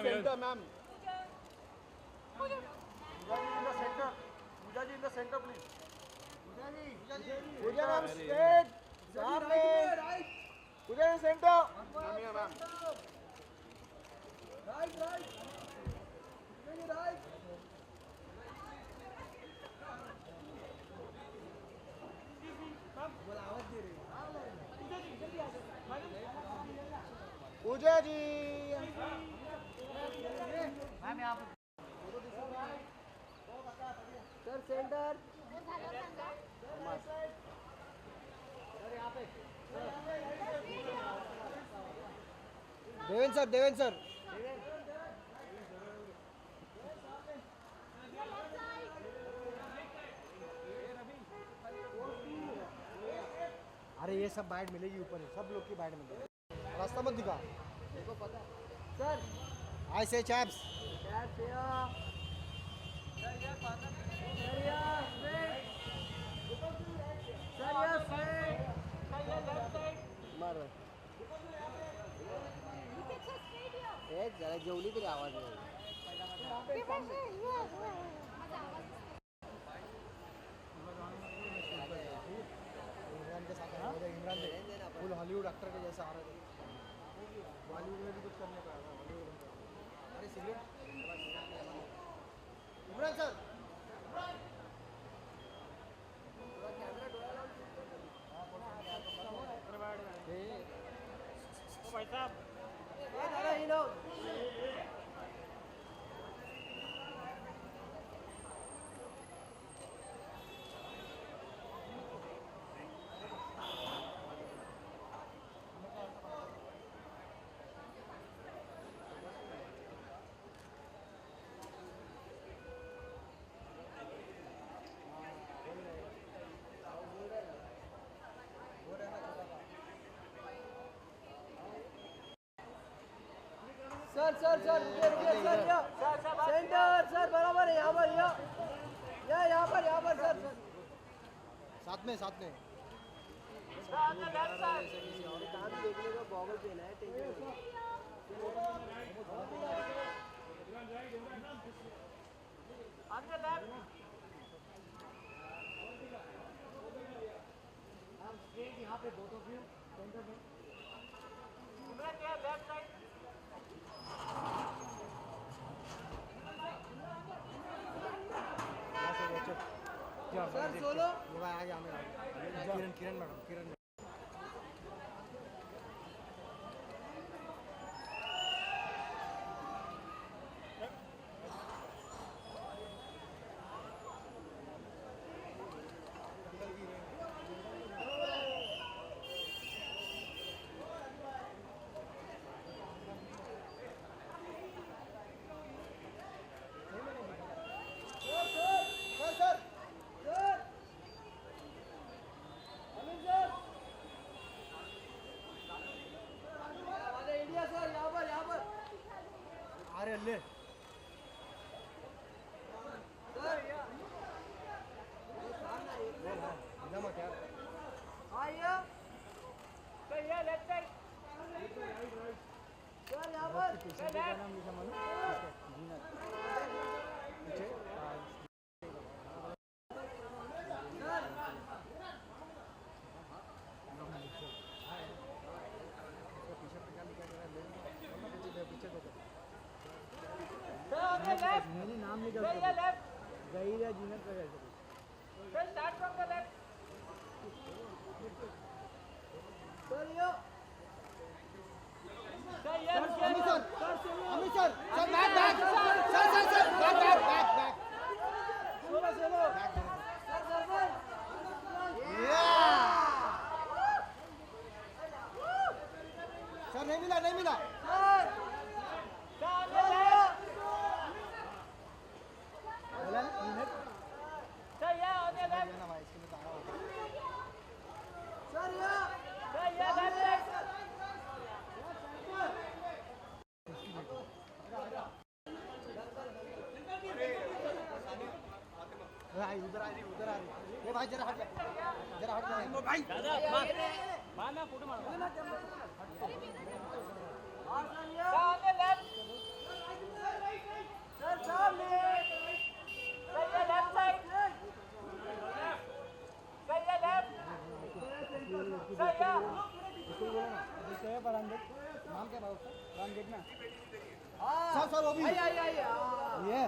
Center, ma'am. Pooja ji in the center. Pooja ji in the center, please. Pooja ma'am, straight. Saamne. Pooja in center. Ma'am, here, ma'am. Right. Pooja ji, right. Puja ji ma'am यहाँ पे sir centre sir यहाँ पे Deven sir अरे ये सब bite मिलेगी ऊपर सब लोग की बाइट मिलेगी रास्ता मत दिखा देखो पता सर आई से चैप्स जरा जेवली तरी आवाज इमरान के साथ इमरान फुल हॉलीवुड एक्टर के जैसा आ रहे थे बॉलीवुड में भी कुछ करने का अरे सिगरेट इमरान सर भाई साहब सर रुकिए सर सेंटर सर बराबर है यहाँ पर यहाँ पर सर साथ में दांत देखने का गॉगल पहना है यहाँ पे बोथ ऑफ यू सेंटर में लेफ्ट साइड सर सोलो ये भाई आ गया मेरा किरण मैडम अरे ले मत यार लेफ्ट साइड सर यहाँ पर नाम लिखा मालूम मेरी नाम निकल गई या जीनत का कैसे start from the left sir yo Amit sir back sir नहीं मिला उधर आ रही ये भाई जरा हट Sir, सामने. Sir, left side. Sir, left. Sir, नाम क्या भाव उसका? राम देखना। हाँ. सर वो भी। आई. ये।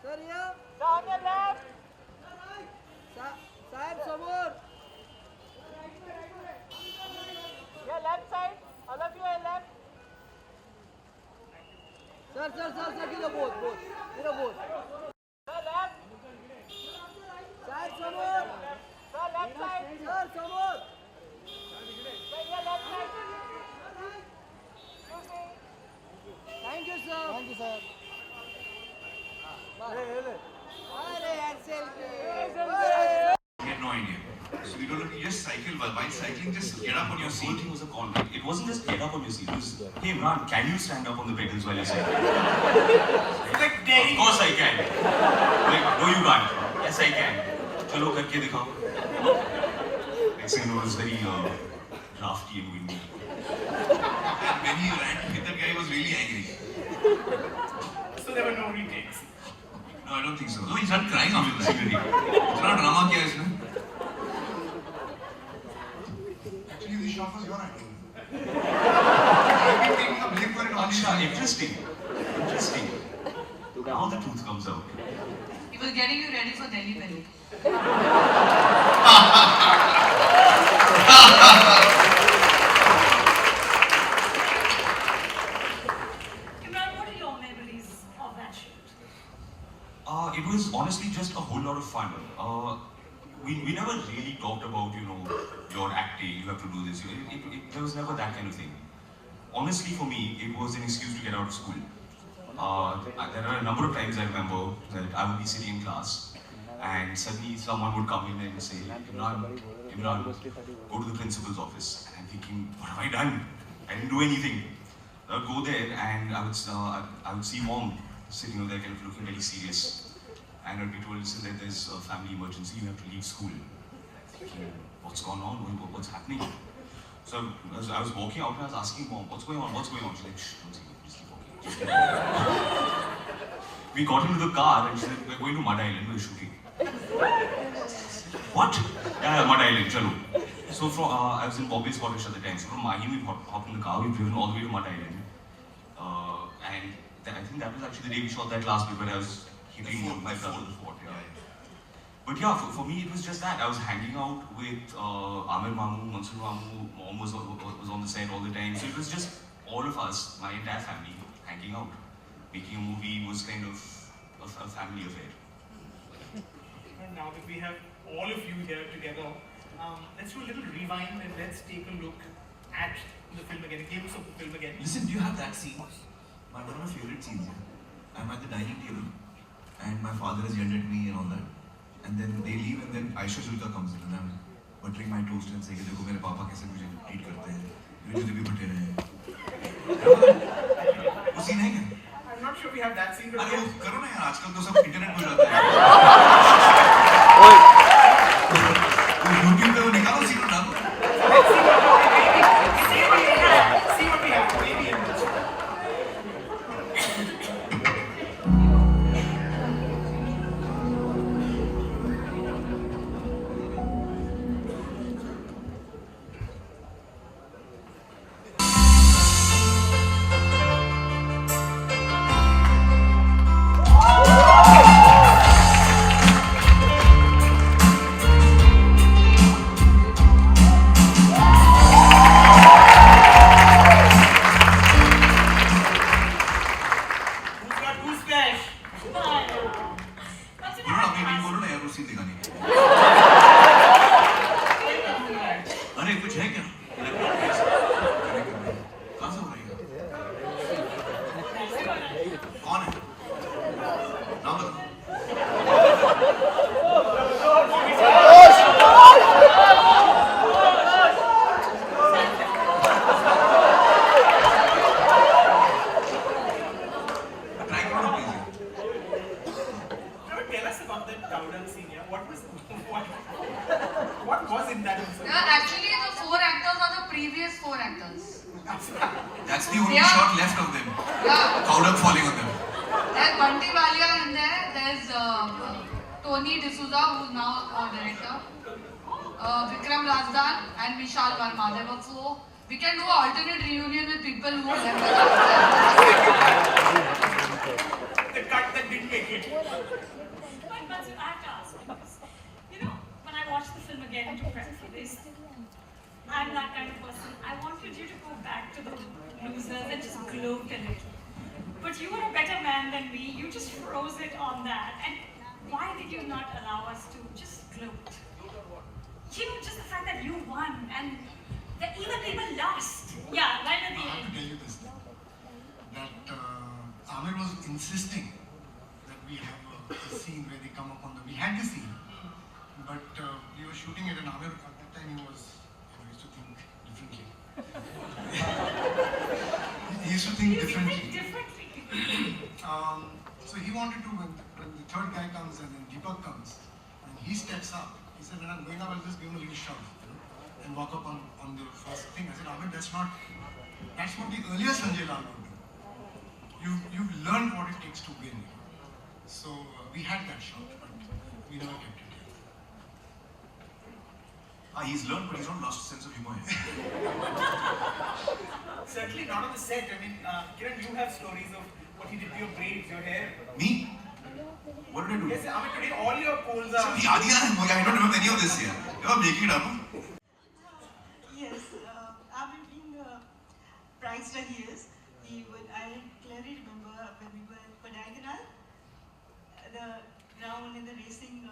Sir, yeah. सामने left. Side समोर. Yeah, left side. All of you are left. Sir, किधर both. Sir, left. Side समोर. Sir, left side. Sir, समोर. Sir, yeah, left side. Excuse me. Thank you, sir. Thank you, sir. अरे यार selfie. We had no idea. So we told him, just cycle. While cycling, just get up on your The seat. whole thing was a con. It wasn't just get up on your seat. It was, hey Imran, can you stand up on the pedals while you're cycling? Of course I can. Like, no you can't. Yes I can. चलो करके दिखाओ. Next thing you know, it was very drafty and windy. And when he ran to hit that guy, he was really angry. So there were no retakes. No, I don't think so. No, he started crying after that. इतना drama किया इसने. Actually, this shot was your idea. I've been taking the blame for it all. Aksha, interesting. Now the truth comes out. He was getting you ready for Delhi Belly. Imran, what are your memories of that shoot? It was honestly just a whole lot of fun. We never really talked about, your acting, you have to do this. There was never that kind of thing. Honestly, for me, it was an excuse to get out of school. There are a number of times I remember that I would be sitting in class and suddenly someone would come in and say, Imran, go to the principal's office. And I'm thinking, what have I done? I didn't do anything. I would go there and I would see mom sitting over there kind of looking very serious. And I'd be told, listen, there's a family emergency, you have to leave school. Thinking, what's going on? What's happening? So I was walking out and I was asking mom, what's going on? She's like, shh, don't say it, just keep walking. We got into the car and she said, we're going to Mud Island, we're shooting. What? Yeah, Mud Island, chalo. So I was in Bombay Scottish at the time. So from Mahi, we hopped in the car, we've driven all the way to Mud Island. And I think that was actually the day we shot that last bit where I was hitting my brother with the fort. Yeah. But yeah, for me it was just that. I was hanging out with Amir Mamu, Mansur Mamu, mom was on the set all the time. So it was just all of us, my entire family, hanging out. Making a movie was kind of a family affair. And now that we have all of you here together, let's do a little rewind and let's take a look at the film again, a glimpse of the film again. Listen, do you have that scene? One of my favorite scenes. I'm at the dining table and my father has yelled at me and all that. And then they leave and then Aisha Julka comes in and I'm buttering my toast and saying, देखो मेरे पापा कैसे मुझे treat करते हैं, मेरे जूते भी बटे रहे हैं. वो scene है क्या? I'm not sure we have that scene, but अरे yes. वो करो ना यार, आजकल तो सब इंटरनेट पे हो जाता है. YouTube पे वो निकालो सीन और डालो. See what we have. Maybe. बोलो ना अपनी टीम बोलो ना यार वो सीन दिखाने की. अरे कुछ है क्या? कहाँ से हो रही है? कौन है? नाम बताओ. Try करो ना please. Tell us a the Cowdung scene. Yeah, what was in that episode? Actually, the 4 actors are the previous 4 actors. That's the only Yeah. shot left of them. Yeah. Cowdung falling on them. There's Bunty Walia in there. There's Tony D'Souza, who's now director. Vikram Razdan and Vishal Verma. There were 4. We can do an alternate reunion with people who have left us. The cut that didn't make it. But I have to ask because, you know, when I watched the film again to prep for this, I'm that kind of person. I wanted you to go back to the losers and just gloat a little. But you were a better man than me. You just froze it on that. And why did you not allow us to just gloat? You know, just the fact that you won and that even people lost. Yeah, right at the I have end. to tell you this, that Amir was insisting that we have a scene where they come up on the, we had the scene, but we were shooting it and Amir at that time he used to think differently. He used to think differently. So he wanted to, when the third guy comes and then Deepak comes, and he steps up, he said, when I'm going up, I'll just give him a little shove, you know, and walk up on the first thing. I said, Amir, that's what the earlier Sanjay Lal would do. You've learned what it takes to win. So we had that shot, but we never kept it. He's learned, but he's not lost a sense of humor. Certainly not on the set. I mean, Kiran, you have stories of what he did to your braids, your hair. Me? What did I do? Yes, I mean, today all your polls are. I don't remember any of this here. You're making it up. Yes, after being prize that he is, I clearly remember when we were at Kodaikanal, the ground in the racing